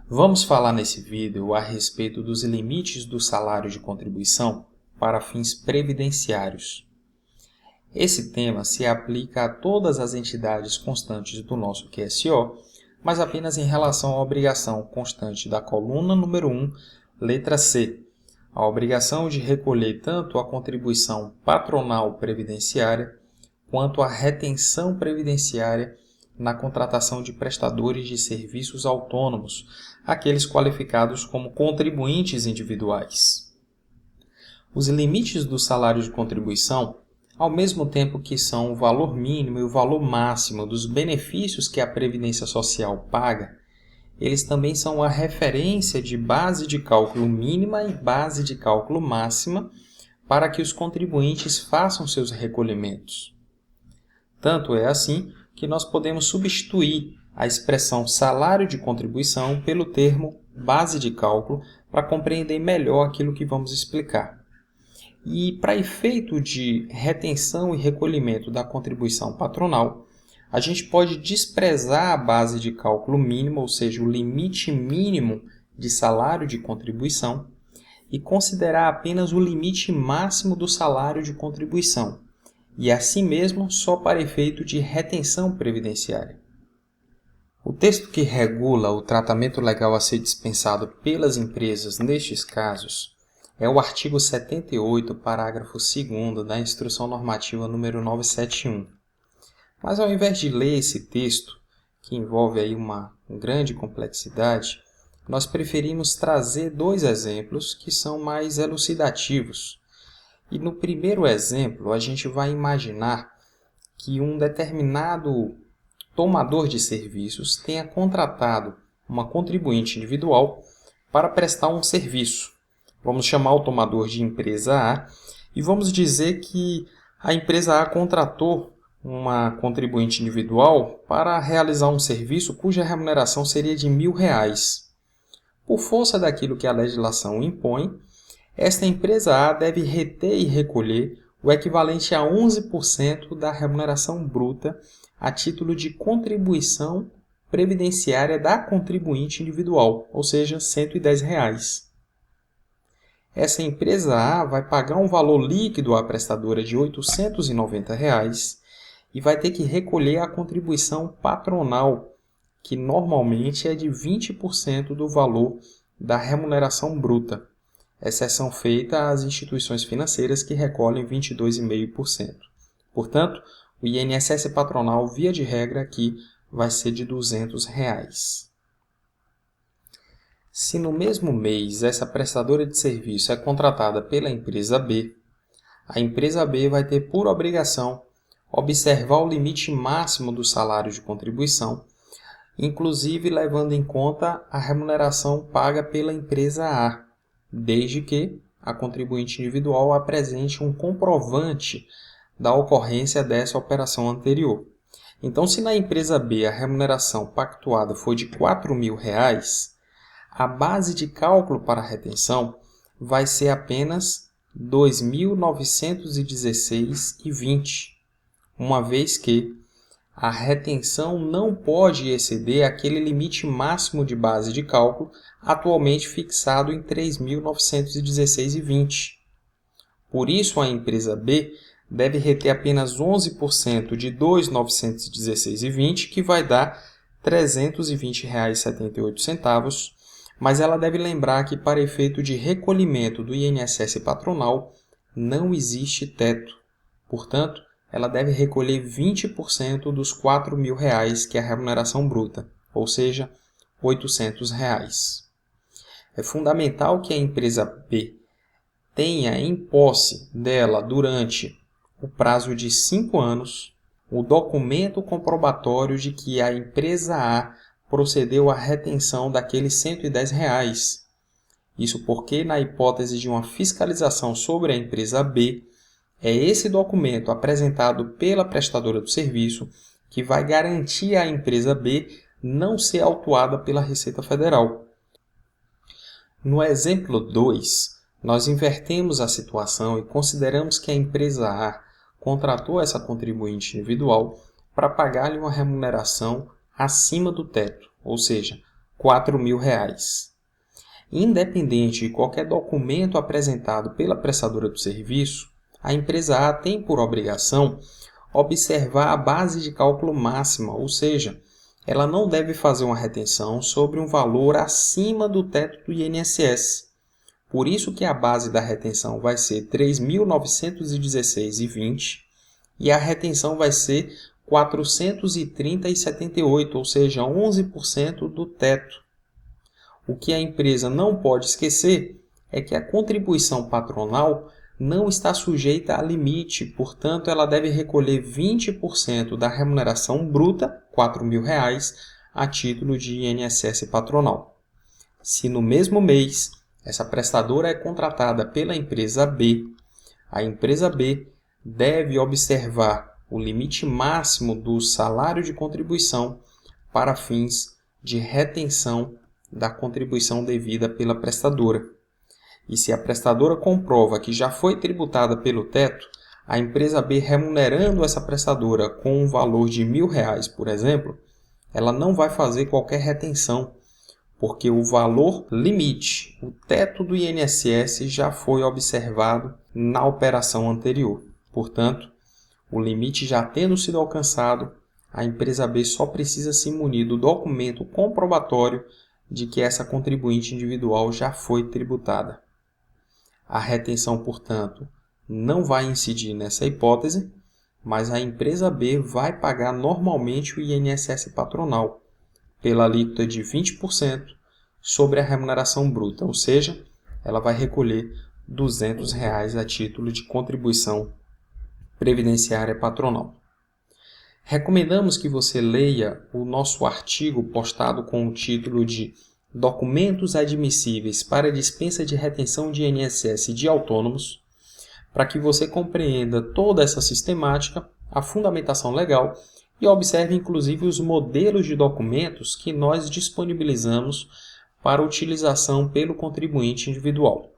Vamos falar nesse vídeo a respeito dos limites do salário de contribuição para fins previdenciários. Esse tema se aplica a todas as entidades constantes do nosso QSO, mas apenas em relação à obrigação constante da coluna número 1, letra C, a obrigação de recolher tanto a contribuição patronal previdenciária quanto a retenção previdenciária na contratação de prestadores de serviços autônomos, aqueles qualificados como contribuintes individuais. Os limites do salário de contribuição, ao mesmo tempo que são o valor mínimo e o valor máximo dos benefícios que a Previdência Social paga, eles também são a referência de base de cálculo mínima e base de cálculo máxima para que os contribuintes façam seus recolhimentos. Tanto é assim que nós podemos substituir a expressão salário de contribuição pelo termo base de cálculo para compreender melhor aquilo que vamos explicar. E para efeito de retenção e recolhimento da contribuição patronal, a gente pode desprezar a base de cálculo mínima, ou seja, o limite mínimo de salário de contribuição, e considerar apenas o limite máximo do salário de contribuição, e assim mesmo só para efeito de retenção previdenciária. O texto que regula o tratamento legal a ser dispensado pelas empresas nestes casos é o artigo 78, parágrafo 2º da Instrução Normativa número 971. Mas ao invés de ler esse texto, que envolve aí uma grande complexidade, nós preferimos trazer dois exemplos que são mais elucidativos. E no primeiro exemplo, a gente vai imaginar que um determinado tomador de serviços tenha contratado uma contribuinte individual para prestar um serviço. Vamos chamar o tomador de empresa A e vamos dizer que a empresa A contratou uma contribuinte individual para realizar um serviço cuja remuneração seria de R$1.000. Por força daquilo que a legislação impõe, esta empresa A deve reter e recolher o equivalente a 11% da remuneração bruta a título de contribuição previdenciária da contribuinte individual, ou seja, R$110. Essa empresa A vai pagar um valor líquido à prestadora de R$890 e vai ter que recolher a contribuição patronal, que normalmente é de 20% do valor da remuneração bruta, exceção feita às instituições financeiras que recolhem 22,5%. Portanto, o INSS patronal, via de regra, aqui vai ser de R$200. Se no mesmo mês essa prestadora de serviço é contratada pela empresa B, a empresa B vai ter por obrigação observar o limite máximo do salário de contribuição, inclusive levando em conta a remuneração paga pela empresa A, desde que a contribuinte individual apresente um comprovante da ocorrência dessa operação anterior. Então, se na empresa B a remuneração pactuada for de R$4.000, a base de cálculo para a retenção vai ser apenas R$2.916,20, uma vez que a retenção não pode exceder aquele limite máximo de base de cálculo atualmente fixado em R$3.916,20. Por isso, a empresa B deve reter apenas 11% de R$2.916,20, que vai dar R$320,78, mas ela deve lembrar que para efeito de recolhimento do INSS patronal não existe teto. Portanto, ela deve recolher 20% dos R$4.000, que é a remuneração bruta, ou seja, R$800. É fundamental que a empresa B tenha em posse dela, durante o prazo de 5 anos, o documento comprobatório de que a empresa A procedeu à retenção daqueles R$110. Isso porque, na hipótese de uma fiscalização sobre a empresa B, é esse documento apresentado pela prestadora do serviço que vai garantir à empresa B não ser autuada pela Receita Federal. No exemplo 2, nós invertemos a situação e consideramos que a empresa A contratou essa contribuinte individual para pagar-lhe uma remuneração acima do teto, ou seja, R$ 4.000. Independente de qualquer documento apresentado pela prestadora do serviço, a empresa A tem por obrigação observar a base de cálculo máxima, ou seja, ela não deve fazer uma retenção sobre um valor acima do teto do INSS. Por isso que a base da retenção vai ser R$ 3.916,20 e a retenção vai ser R$ 430,78, ou seja, 11% do teto. O que a empresa não pode esquecer é que a contribuição patronal não está sujeita a limite, portanto, ela deve recolher 20% da remuneração bruta, R$ 4.000, a título de INSS patronal. Se no mesmo mês essa prestadora é contratada pela empresa B, a empresa B deve observar o limite máximo do salário de contribuição para fins de retenção da contribuição devida pela prestadora. E se a prestadora comprova que já foi tributada pelo teto, a empresa B remunerando essa prestadora com um valor de R$ 1.000, por exemplo, ela não vai fazer qualquer retenção, porque o valor limite, o teto do INSS, já foi observado na operação anterior. Portanto, o limite já tendo sido alcançado, a empresa B só precisa se munir do documento comprobatório de que essa contribuinte individual já foi tributada. A retenção, portanto, não vai incidir nessa hipótese, mas a empresa B vai pagar normalmente o INSS patronal pela alíquota de 20% sobre a remuneração bruta, ou seja, ela vai recolher R$ 200 a título de contribuição previdenciária patronal. Recomendamos que você leia o nosso artigo postado com o título de Documentos admissíveis para dispensa de retenção de INSS de autônomos, para que você compreenda toda essa sistemática, a fundamentação legal e observe inclusive os modelos de documentos que nós disponibilizamos para utilização pelo contribuinte individual.